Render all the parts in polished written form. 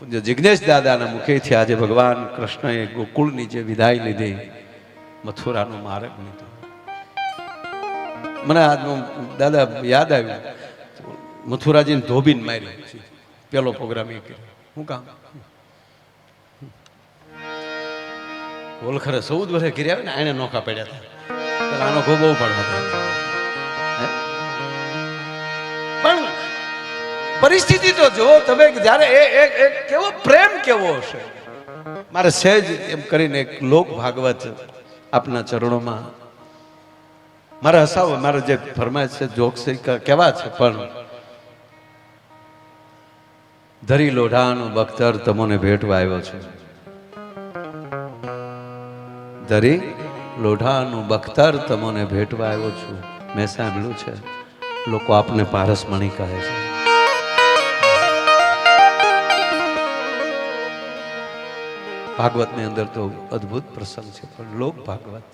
પૂજ્ય જિજ્ઞેશ દાદાના મુખેથી આજે ભગવાન કૃષ્ણએ ગોકુળની જે વિદાય લીધી, મથુરાનો માર્ગ લીધો, મને આજનું દાદા યાદ આવ્યું. મથુરાજીને ધોબીને માર્યું, પેલો પ્રોગ્રામ એ કર્યો. શું કામ? ઓલખરે 14 વર્ષે ઘીરે આવે ને એને નોખા પડ્યા હતા, આનો ગોબો પડવા. પણ પરિસ્થિતિ તો જો તમે, જ્યારે એક કેવો પ્રેમ કેવો હશે. મારે સહેજ એમ કરીને એક લોક ભાગવત આપના ચરણોમાં મારે હસાવો, મારે જે ફરમાય છે જોક્સ કેવા છે, પણ ધરી લોઢાનું બખ્તર તમોને ભેટવા આવ્યો છે. ધરી લોઢાનું બખ્તર તમોને ભેટવા આવ્યો છું. મેં સાંભળ્યું છે લોકો આપને પારસમણી કહે છે. ભાગવતની અંદર તો અદ્ભુત પ્રસંગ છે, પણ લોક ભાગવત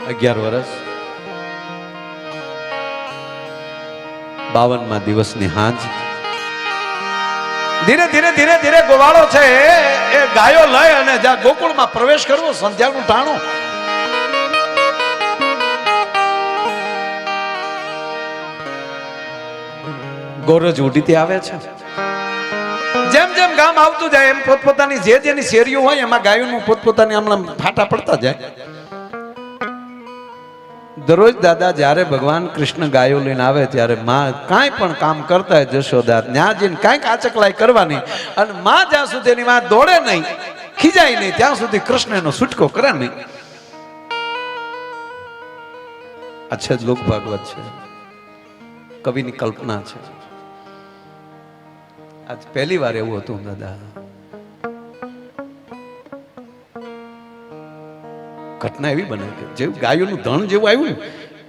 11 વર્ષ 52મા દિવસની હાંજ, ધીરે ધીરે ધીરે ધીરે ગોવાળો છે એ ગાયો લઈ અને જ્યાં ગોકુળમાં પ્રવેશ કરવો, સંધ્યાનું ટાણું. ગોરજ ઉડીતી આવે છે. જેમ જેમ ગામ આવતું જાય એમ પોતપોતાની જે જેની શેરીઓ હોય એમાં ગાયોનું પોતપોતાની હમણાં ફાટા પડતા જાય. દરરોજ દાદા જ્યારે ભગવાન કૃષ્ણ ગાયો લઈને આવે ત્યારે માં કાંઈ પણ કામ કરતા હોય જશોદા ત્યાં જઈને કાંઈક આચકલાઈ કરવાની, અને માં જ્યાં સુધી એની વાત દોડે નહીં, ખીજાય નહીં, ત્યાં સુધી કૃષ્ણ એનો છૂટકો કરે નહીં. આ છે જ લોક ભાગવત છે, કવિની કલ્પના છે. આજ પહેલી વાર એવું હતું દાદા, ઘટના એવી બને કે જેવું ગાયોનું ધણ જેવું આવ્યું ને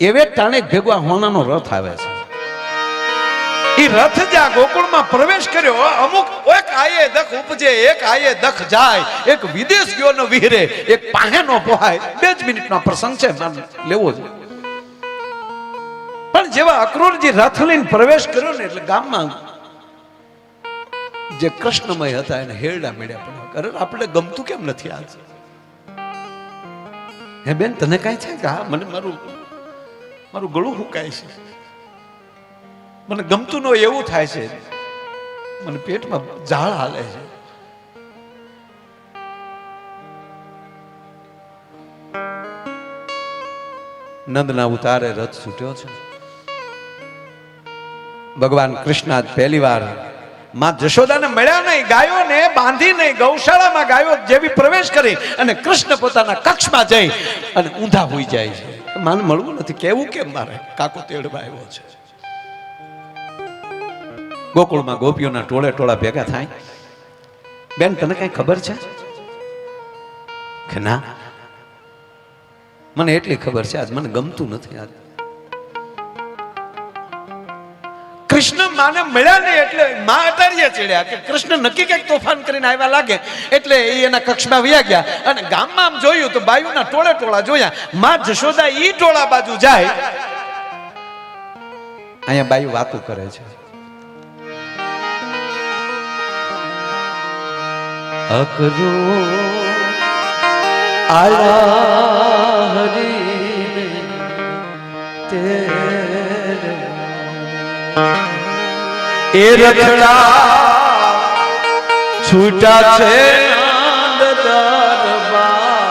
એવે ટાણે ભેગો હોનાનો રથ આવે છે. એ રથ જ્યાં ગોકુળમાં પ્રવેશ કર્યો, અમુક એક આયે દખ ઉપજે, એક આયે દખ જાય, એક વિદેશ ગયો નો વિહરે, એક પાહે નો પોહાય. 2 જ મિનિટનો પ્રસંગ છે, લેવો છે. પણ જેવા અક્રૂરજી રથ લઈને પ્રવેશ કર્યો ને એટલે ગામમાં જે કૃષ્ણમય હતા એને હેરડા મેળ્યા પડ્યા. અરે આપણે ગમતું કેમ નથી આજ? હે બેન તને કાંઈ છે કે? હા, મને મારું ગળું હુકાય છે, મને ગમતું ન એવું થાય છે, મને પેટમાં ઝાળ હાલે છે. નંદના ઉતારે રથ છૂટ્યો છે. ભગવાન કૃષ્ણ આજ પહેલી વાર માં જશોદાને મળ્યા નહીં, ગાયોને બાંધી નહીં, ગૌશાળામાં ગાયો જેવી પ્રવેશ કરી અને કૃષ્ણ પોતાના કક્ષમાં જઈ અને ઊંધા હોઈ જાય છે. માને મળવું નથી, કેવું કેમ મારે કાકો તેડવા આવ્યો છે. ગોકુળમાં ગોપીઓના ટોળે ટોળા ભેગા થાય. બેન તને કઈ ખબર છે કે ના? મને એટલી ખબર છે આજ મને ગમતું નથી. આજ કૃષ્ણ માને મળ્યા નહીં એટલે માં અટારીએ ચડ્યા કે કૃષ્ણ નક્કી કંઈક તોફાન કરીને આવ્યા લાગે, એટલે એ એના કક્ષમાં વયા ગયા. અને ગામમાં આમ જોયું તો બાયુના ટોળે ટોળા જોયા. માં જશોદા ઈ ટોળા બાજુ જાય, અહીંયા બાયુ વાતો કરે છે. અકરો આયા હરી તે એ રખડા છૂટા છે નંદ દરબાર,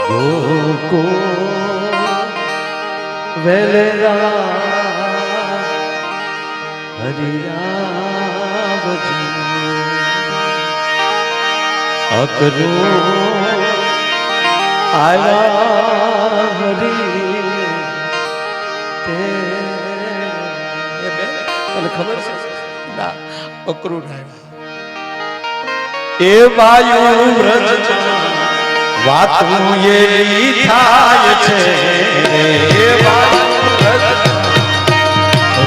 ગોકુળ વેલેરા હરિયાવજી. અકરો આયા હરી તે. તને ખબર છે ના? અક્રૂર એ વાયુ વ્રજ વાતું એવી થાય છે, એ વાયુ વ્રજ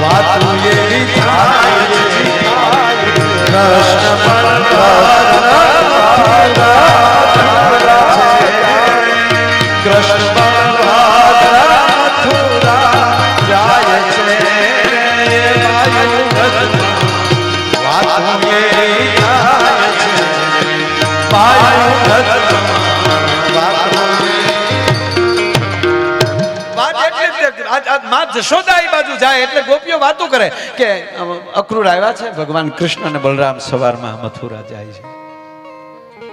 વાતું એવી થાય છે. કૃષ્ણ કૃષ્ણ મથુરા જાય છે. માં જશોદા એ બાજુ જાય એટલે ગોપીઓ વાતો કરે કે અક્રૂર આવ્યા છે, ભગવાન કૃષ્ણ અને બલરામ સવારમાં મથુરા જાય છે.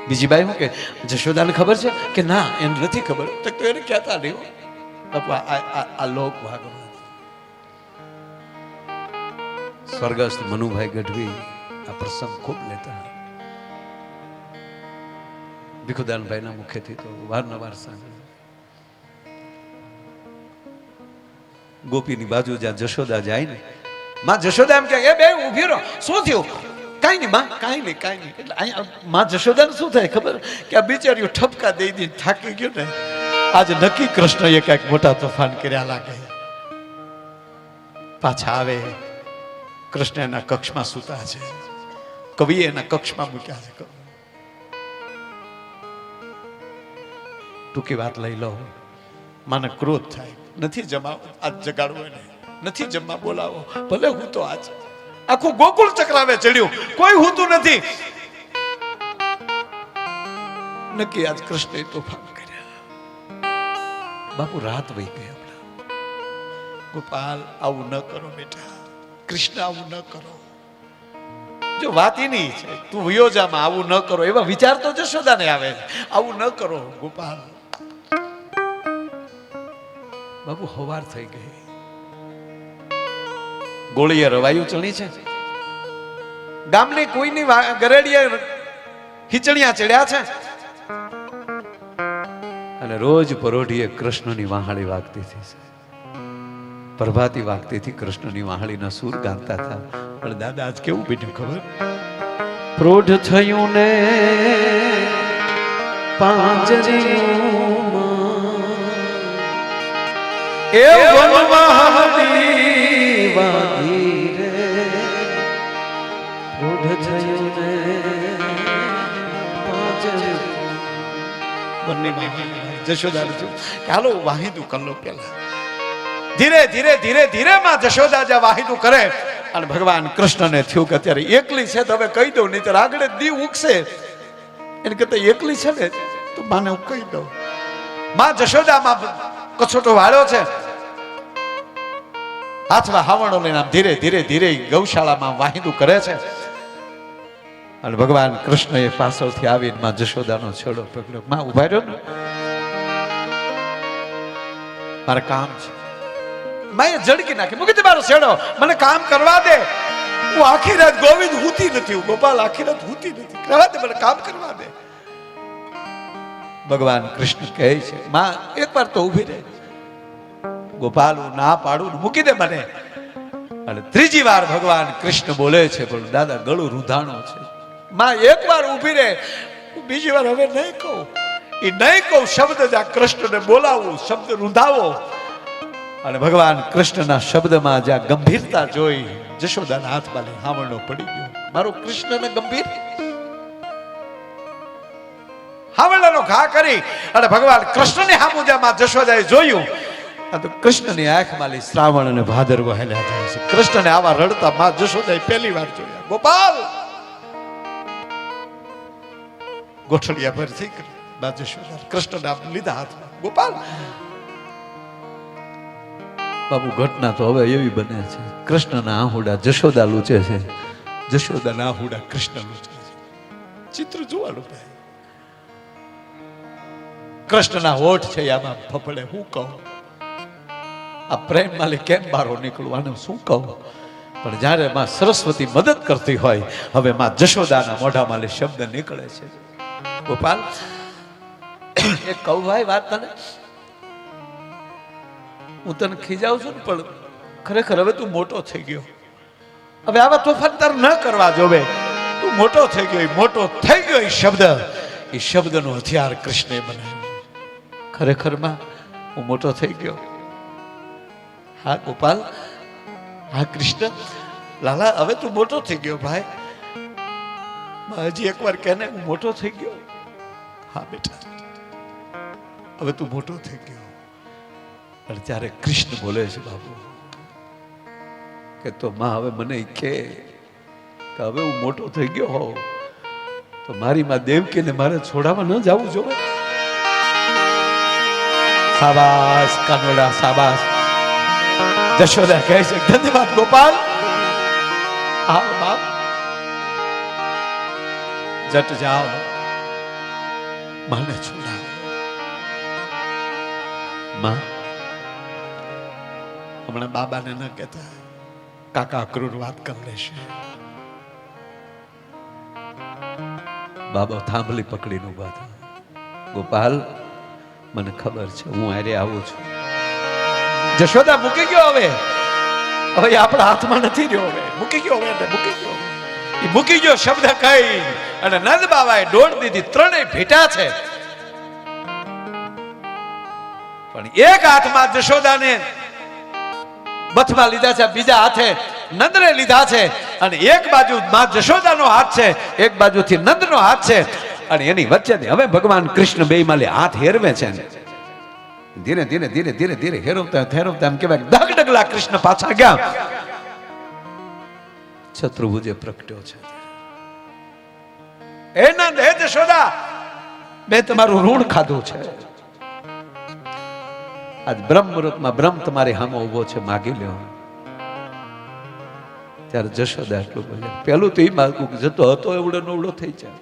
બીજી બાઈ હું કે જશોદાને ખબર છે કે ના એને નથી ખબર. તો એને કહેતા નહીં આ લોક ભાગવત. સ્વર્ગસ્થ મનુભાઈ ગઢવી આ પ્રસંગ ખૂબ લેતા. ભીખુદાનભાઈના મુખેથી તો વારંવાર સાંભળ્યું. ગોપીની બાજુ જ્યાં જશોદા જાય ને, માં જશોદા એમ કે એ બે ઊભી રહો, શું થયું? કાંઈ નહીં માં, કાંઈ નહીં, કાંઈ નહીં. એટલે અહીંયા માં જશોદાને શું થાય ખબર? કે આ બિચારીઓ ઠપકા દઈ દઈને થાકી ગયો ને, આજે નક્કી કૃષ્ણએ કંઈક મોટા તોફાન કર્યા લાગે. પાછા આવે, કૃષ્ણ એના કક્ષમાં સૂતા છે, કવિએ એના કક્ષમાં મૂક્યા છે. ટૂંકી વાત લઈ લો, માને ક્રોધ થાય, નથી જમાવો આજ જગાડવો એને, નથી જમવા બોલાવો, ભલે હું તો આજ આખું ગોકુળ ચક્રાવે ચડ્યું, કોઈ હોતું નથી. નક્કી આજ કૃષ્ણએ તોફાન કર્યા. બાપુ રાત વહી ગઈ. ગોપાલ આવું ન કરો બેટા, કૃષ્ણ આવું ન કરો. જો વાત એની છે, તું વયોજામાં આવું ન કરો, એવા વિચાર તો જશોદાને આવે. આવું ન કરો ગોપાલ. બાબુ હવાર થઈ ગઈ, ગોળીએ રવાયું ચણી છે, ગામની કોઈની ગરેડીએ ખીચડિયા ચડ્યા છે, અને રોજ પરોઢીએ કૃષ્ણની વાહાળી વાગતી હતી. પ્રભાતી વાગતી હતી, કૃષ્ણની વાહાળીના સૂર ગાતા હતા. પણ દાદા આજ કેવું બીજું ખબર? પ્રોઢ થયું ને પાંજરીઓમાં એ વનવાહની વાગી રે. પ્રોઢ થયું ને પાંજરી જશોદા ચાલો વાહિદું કલ્લો પેલા. ધીરે ધીરે ધીરે ધીરે માં જશોદા જ્યાં વાહિદું કરે, અને ભગવાન કૃષ્ણને થયું કે અત્યારે એકલી છે તો હવે કહી દઉં, નહીં તો આગળ દીવ ઉગશે. એને કરતા એકલી છે ને તો માને હું કહી દઉં. માં જશોદામાં કછોટો વાળ્યો છે, હાથમાં હાવણો લઈને આમ ધીરે ધીરે ધીરે ગૌશાળામાં વાહિદું કરે છે. અને ભગવાન કૃષ્ણ એ પાછળથી આવીને માં જશોદાનો છેડો પકડ્યો. માં ઉભા રહ્યો ને, મારે કામ છે. મેં ઝડકી નાખી, મૂકી દે મારો છેડો, મને કામ કરવા દે. હું આખી રાત ગોવિંદ હુતી નથી, હું ગોપાલ આખી રાત હુતી નથી, કરવા દે મને કામ કરવા દે. ભગવાન કૃષ્ણ કહે છે માં એકવાર તો ઊભી રહે. ગોપાલ હું ના પાડું, મૂકી દે મને. અને ત્રીજી વાર ભગવાન કૃષ્ણ બોલે છે, પણ દાદા ગળું રૂંધાણો છે. માં એકવાર ઊભી રહે, હું બીજી વાર હવે નહીં કહું. એ નહીં કહું શબ્દ જ્યાં કૃષ્ણને બોલાવું, શબ્દ રૂંધાવો. અને ભગવાન કૃષ્ણના શબ્દમાં જ્યાં ગંભીરતા જોઈ, જશોદાના હાથમાં હાવણો પડી ગયો. મારો કૃષ્ણને ગંભીર હાવણનો ઘા કરી અને ભગવાન કૃષ્ણની હામુજામાં જશોદાએ જોયું, તો કૃષ્ણની આંખમાં શ્રાવણ અને ભાદરવો હેલ્યા જાય છે. કૃષ્ણને આવા રડતા માં જશોદાએ પહેલી વાર જોયા. ગોપાલ ગોઠડિયા ભરથી માં જશોદા કૃષ્ણને આપ લીધા હાથમાં. ગોપાલ બાબુ ઘટના તો હવે એવી બને છે, કૃષ્ણના આહુડા જશોદા લૂચે છે, જશોદાના આહુડા કૃષ્ણ લૂચે છે. ચિત્ર જોવાનું થાય. કૃષ્ણના હોઠ છે આમાં ફફડે. હું કહું આ પ્રેમ માલી કેમ બારો નીકળવાનું, શું કહું? પણ જ્યારે માં સરસ્વતી મદદ કરતી હોય, હવે માં જશોદાના મોઢામાં શબ્દ નીકળે છે. ગોપાલ એક કહું ભાઈ વાત તને, હું તને ખીજાવું છું ને, પણ ખરેખર હવે તું મોટો થઈ ગયો, હવે આવા તોફાન તાર ન કરવા જોવે. તું મોટો થઈ ગયો, મોટો થઈ ગયો. એ શબ્દનો હથિયાર કૃષ્ણે બનાવ્યો. ખરેખર માં હું મોટો થઈ ગયો. હા ગોપાલ, હા કૃષ્ણ, લાલા હવે તું મોટો થઈ ગયો ભાઈ. હજી એકવાર કહેને હું મોટો થઈ ગયો. હા બેટા હવે તું મોટો થઈ ગયો. અને ત્યારે કૃષ્ણ બોલે છે બાબુ કે તો માં હવે મને કે હવે હું મોટો થઈ ગયો હોઉં તો મારી માં દેવકીને મારે છોડાવવા ન જવું જોઈએ. શાબાશ કાનોડા શાબાશ. જશોદા કહે છે ધન્યવાદ ગોપાલ. આવો બાપ, જટ જાઓ, માને છોડાવો. માં હમણાં બાબાને ન કહેતા, કાકા ક્રૂર વાત કરી લેશે. બાબા થાંભલી પકડીને ઉભા થયા. ગોપાલ, મને ખબર છે હું આરે આવું છું. જશોદા મૂકી ગયો, હવે આપણા હાથમાં નથી રહ્યો. હવે મૂકી ગયો, એ મૂકી ગયો શબ્દ કહી અને નંદ બાબાએ દોડ દીધી. ત્રણેય ભેટા છે, પણ એક હાથમાં જશોદાને બથમાં લીધા છે, બીજા હાથે નંદને લીધા છે. અને એક બાજુ માં જશોદાનો હાથ છે, એક બાજુથી નંદનો હાથ છે. અને એની વચ્ચે હવે ભગવાન કૃષ્ણ બે માલે હાથ હેરવે છે. ધીરે ધીરે ધીરે ધીરે ધીરે હેરવતા એમ કહેવાય ડગ ડગલા કૃષ્ણ પાછા ગયા. શત્રુભુજે પ્રગટ્યો છે. હે નંદ, હે જશોદા, મેં તમારું ઋણ ખાધું છે. આજ બ્રહ્મ મુહૂર્તમાં બ્રહ્મ તમારી સામે ઉભો છે, માગી લ્યો. ત્યારે જશોદા એટલું બોલે, પેલું તો એ માગું જતો હતો એવડો નવડો થઈ જાય.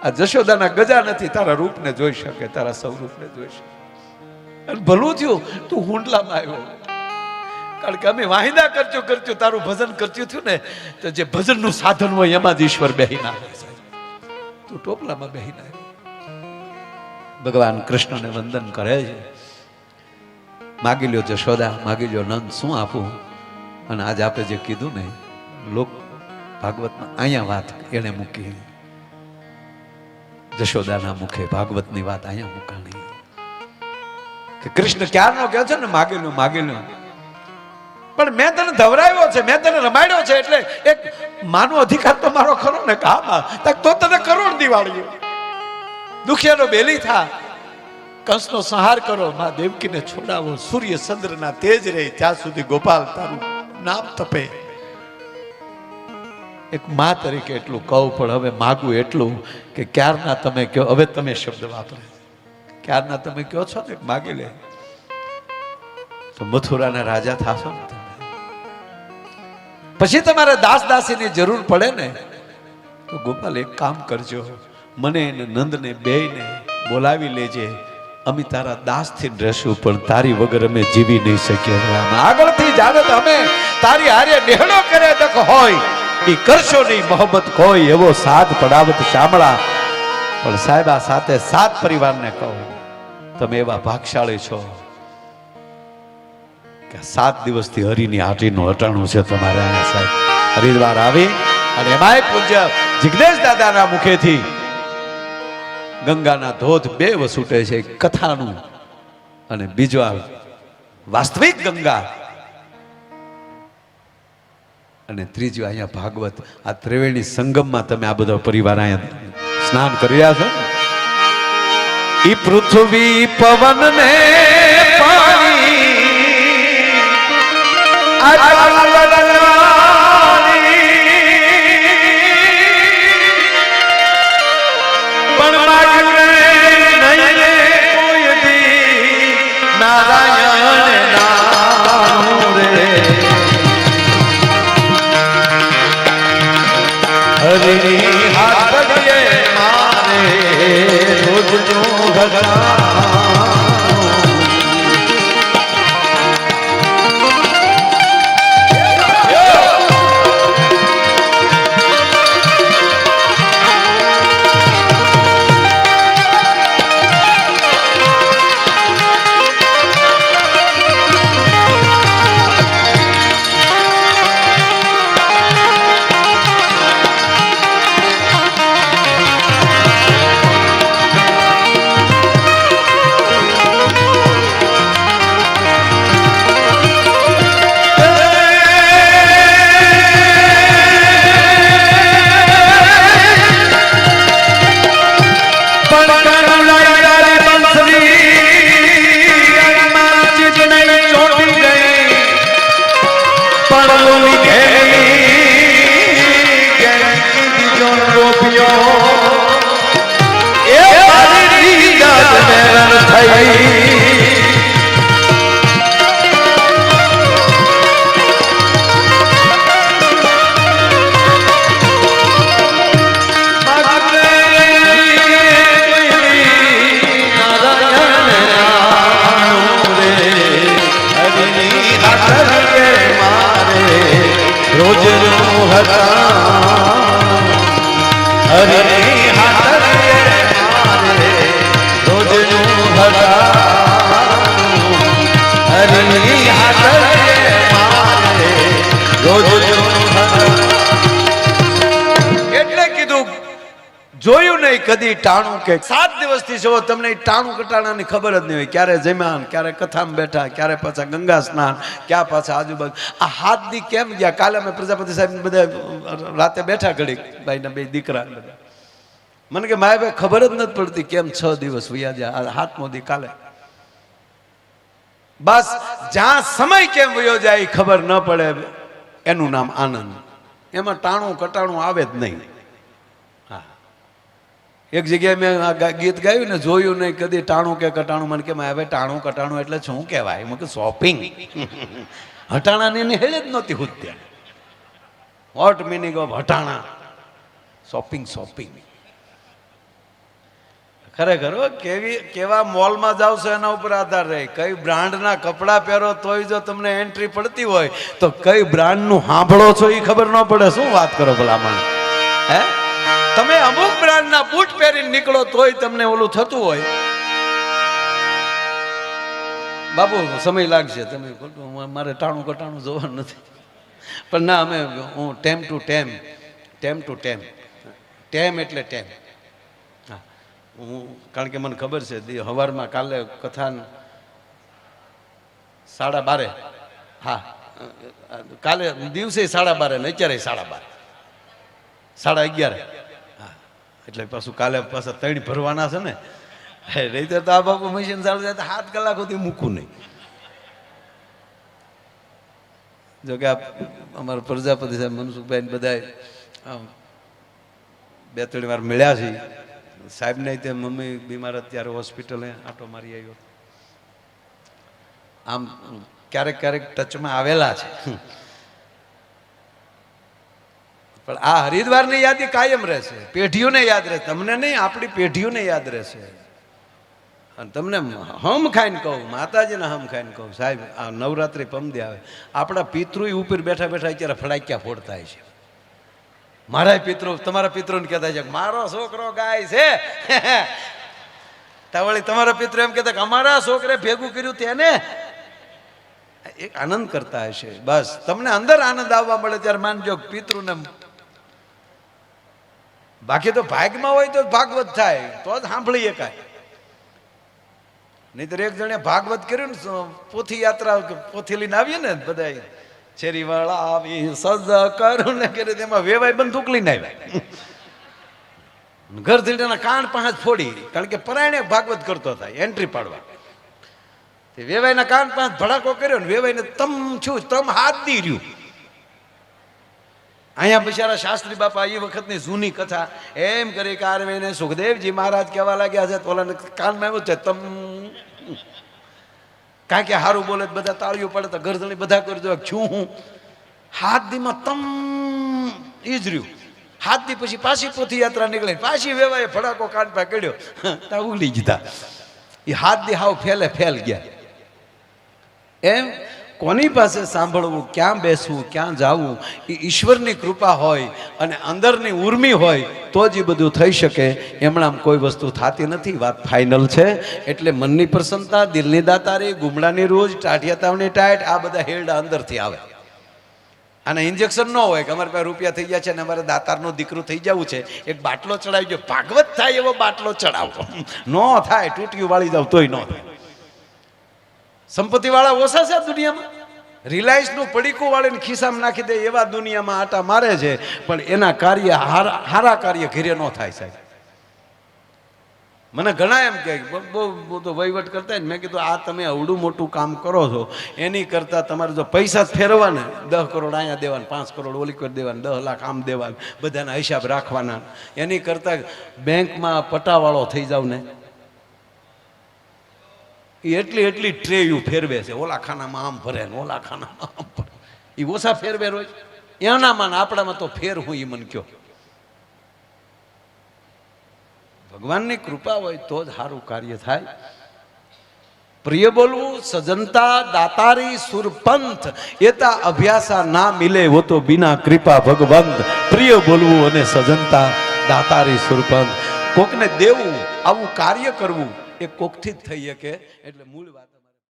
આ જશોદાના ગજા નથી, તારા રૂપને જોઈ શકે, તારા સ્વરૂપને જોઈ શકે. અને ભલું થયું તું હુંડલામાં આવ્યો, કારણ કે અમે વાહિદા કરજો તારું ભજન કરતું થયું ને, તો જે ભજનનું સાધન હોય એમાં જ ઈશ્વર બેહીને આવે. તું ટોપલામાં બેહીને આવ્યો. ભગવાન કૃષ્ણને વંદન કરે છે. માગી લ્યો જશોદા, માગી લ્યો નંદ, શું આપું? અને આજ આપે જે કીધું ને લોક ભાગવતમાં, અહીંયા વાત એને મૂકી. જશોદાના મુખે ભાગવતની વાત અહીંયા મુકાણી કે કૃષ્ણ ક્યારનો કહે છે ને માગી લો, પણ મેં તને ધવરાવ્યો છે, મેં તને રમાડ્યો છે, એટલે એક માનો અધિકાર તો મારો ખરો ને. કામાં તો તને કરોડ દિવાળીઓ, દુખિયાનો બેલી થા, કંસનો સંહાર કરો, માં દેવકીને છોડાવો, સૂર્ય ચંદ્રના તેજ રહે ત્યાં સુધી ગોપાલ તારું નામ તપે. એક માં તરીકે એટલું કહું, પણ હવે માગું એટલું કે ક્યારના તમે કહો, હવે તમે શબ્દ વાપરે, ક્યારના તમે કહો છો ને માગી લે, તો મથુરાના રાજા થાશો ને તમે. પછી તમારે દાસ દાસીની જરૂર પડે ને, તો ગોપાલ એક કામ કરજો, મને ને નંદને બેયને બોલાવી લેજે. અમે તારા દાસથી રહેશું, પણ તારી વગર અમે જીવી નહીં શકીએ. આગળથી જાણે તો અમે તારી હારે ડેહડો કરે તક હોય એ કરશો નહીં મોહબ્બત કોઈ, એવો સાથ પડાવત શામળા. પણ સાહેબ આ સાથે 7 પરિવારને કહું, તમે એવા ભાગશાળી છો કે 7 દિવસથી હરિની હાટીનું હટાણું છે તમારે અહીંયા સાહેબ. હરિદ્વાર આવી અને એમાંય પૂજ્ય જિગ્નેશ દાદાના મુખેથી ગંગાના ધોધ 2 વસૂટે છે, કથાનું અને બીજો વાસ્તવિક ગંગા, અને ત્રીજું અહીંયા ભાગવત. આ ત્રિવેણી સંગમમાં તમે આ બધા પરિવાર અહીંયા સ્નાન કરી રહ્યા છો. ઈ પૃથ્વી પવન ને પાણી રોજ નું હટાણું હરિની હાથરે મારે રોજ નું હટાણું હરિની હાથરે મારે રોજ નું હટાણું. એટલે કીધું જોયું નહીં કદી ટાણું કે 7 દિવસથી છો તમને ટાણું કટાણાની ખબર જ નહીં હોય. ક્યારે જમ્યા, ક્યારે કથામાં બેઠા, ક્યારે પાછા ગંગા સ્નાન, ક્યાં પાછા આજુબાજુ. આ 7 દી કેમ ગયા? કાલે અમે પ્રજાપતિ સાહેબ બધા રાતે બેઠા ઘડી, ભાઈના 2 દીકરા બધા. મને કે માય ભાઈ ખબર જ નથી પડતી કેમ 6 દિવસ વયા ગયા. 7મો દી કાલે. બસ જ્યાં સમય કેમ વયો જાય એ ખબર ન પડે, એનું નામ આનંદ. એમાં ટાણું કટાણું આવે જ નહીં. એક જગ્યાએ મેં ગીત ગાયું ને, જોયું નહીં કદી ટાણું કે કટાણું. મને કે હવે ટાણું કટાણું એટલે શું કહેવાય? મેં કે શોપિંગ. હટાણાની એની હેળ જ નહોતી હુત્યા. વોટ મિનિંગ ઓફ હટાણા? શોપિંગ. શોપિંગ ખરેખર કેવા મોલમાં જાવ છો એના ઉપર આધાર રહે. કઈ બ્રાન્ડના કપડાં પહેરો તોય જો તમને એન્ટ્રી પડતી હોય તો કઈ બ્રાન્ડનું સાંભળો છો એ ખબર ન પડે. શું વાત કરો ભલામણ? હે, તમે અમુક બ્રાન્ડના બૂટ પહેરીને નીકળો તોય તમને ઓલું થતું હોય. બાબુ સમય લાગશે, તમે મારે ટાણું કટાણું જોવાનું નથી. પણ ના, અમે હું ટેમ ટુ ટેમ એટલે ટેમ. હા, હું કારણ કે મને ખબર છે સવારમાં કાલે કથા 12:30. હા, કાલે દિવસે 12:30 ને અત્યારે 12:30, 11:30. એટલે પાછું કાલે પાછા 3 ભરવાના છે ને. નહીં તો આ બાપુ મશીન ચાલુ જાય તો 7 કલાક સુધી મૂકું નહીં. જોકે અમારા પ્રજાપતિ સાહેબ, મનસુખભાઈ બધા 2-3 વાર મળ્યા છે. સાહેબને તે મમ્મી બીમાર અત્યારે હોસ્પિટલે આંટો મારી આવ્યો. આમ ક્યારેક ક્યારેક ટચમાં આવેલા છે. પણ આ હરિદ્વારની યાદી કાયમ રહેશે, પેઢીઓને યાદ રહેશે. તમને નહીં, આપણી પેઢીઓને યાદ રહેશે. અને તમને હમ ખાઈને કહું, માતાજીને હમ ખાઈને કહું, સાહેબ આ નવરાત્રિ પમદી આવે, આપણા પિતૃ ઉપર બેઠા બેઠા અત્યારે ફડાક્યા ફોડતા છે. મારા પિતૃ તમારા પિતૃને કહેતા છે મારો છોકરો ગાય છે. તાવળી તમારા પિતૃ એમ કહેતા કે અમારા છોકરે ભેગું કર્યું તેને એક આનંદ કરતા હશે. બસ તમને અંદર આનંદ આવવા મળે ત્યારે માનજો પિતૃને. બાકી તો ભાગમાં હોય તો ભાગવત થાય તો જ સાંભળીએ કાંઈ. નહીતર એક જણે ભાગવત કર્યું ને, પોથી યાત્રા પોથી લઈને આવીએ ને બધા, શેરી વાળા આવી સજા કરું ને કરે, તેમાં વેવાય બંદૂક લઈને આવ્યા. ઘર ધીરના કાન 5 ફોડી, કારણ કે પરાયણે ભાગવત કરતો હતા એન્ટ્રી પાડવા. વેવાયના કાન 5 ભડાકો કર્યો ને વેવાઈને તમ હાથ દી રહ્યું. અહીંયા બિચારા શાસ્ત્રી બાપા એ વખતની જૂની કથા એમ કરી કે આરવીને સુખદેવજી મહારાજ કહેવા લાગ્યા છે, ઓલાને કાનમાં આવ્યું છે તમ. કારણ કે હારું બોલે બધા તાળીઓ પડે તો ગરદણી બધા કરી દો. છું હું હાથ દીમાં તમ ઈ જ રહ્યું. હાથ દી પછી પાછી પોથી યાત્રા નીકળી, પાછી વેવાય ફડાકો કાઢવા કર્યો, તા ઉગડી જીધા. એ હાથ દી હાવ ફેલ ગયા. એમ કોની પાસે સાંભળવું, ક્યાં બેસવું, ક્યાં જવું, એ ઈશ્વરની કૃપા હોય અને અંદરની ઉર્મી હોય તો જ એ બધું થઈ શકે. એમણામ કોઈ વસ્તુ થતી નથી. વાત ફાઇનલ છે. એટલે મનની પ્રસન્નતા, દિલની દાતારી, ગુમડાની રોજ, ટાઢિયાતાવની ટાઈટ, આ બધા હેરડા અંદરથી આવે. અને ઇન્જેક્શન ન હોય કે અમારે પાસે રૂપિયા થઈ ગયા છે ને અમારે દાતારનું દીકરું થઈ જવું છે, એક બાટલો ચડાવી ગયો, ભાગવત થાય એવો બાટલો ચડાવો. ન થાય, તૂટિયું વાળી જાવ તોય ન થાય. સંપત્તિ વાળા ઓછા છે દુનિયામાં. રિલાયન્સ નું પડીકું વાળીને ખિસ્સામાં નાખી દે એવા દુનિયામાં આટા મારે છે. પણ એના કાર્ય હારા કાર્ય ઘરે ન થાય સાહેબ. મને ઘણા એમ કે બહુ તો વહીવટ કરતા ને, મેં કીધું આ તમે અવડું મોટું કામ કરો છો એની કરતા તમારે જો પૈસા જ ફેરવા ને, 10 કરોડ અહીંયા દેવાના, 5 કરોડ ઓલી કરી દેવાના, 10 લાખ આમ દેવાના, બધાના હિસાબ રાખવાના, એની કરતા બેંકમાં પટાવાળો થઈ જાવ ને. એટલી ટ્રેયું ફેરવે છે, ઓલા ખાનામાં આમ ભરે ને ઓલા ખાનામાં આમ ભરે. એ ઓછા ફેરવે રોજ એનામાં આપણામાં તો ફેર હું એ મને કયો. ભગવાનની કૃપા હોય તો જ સારું કાર્ય થાય. પ્રિય બોલવું સજનતા દાતારી સુરપંથ એતા અભ્યાસા ના મિલે વો તો બિના કૃપા ભગવંત. પ્રિય બોલવું અને સજનતા દાતારી સુરપંથ. કોકને દેવું આવું કાર્ય કરવું એ કોકથી જ થઈ શકે. એટલે મૂળ વાત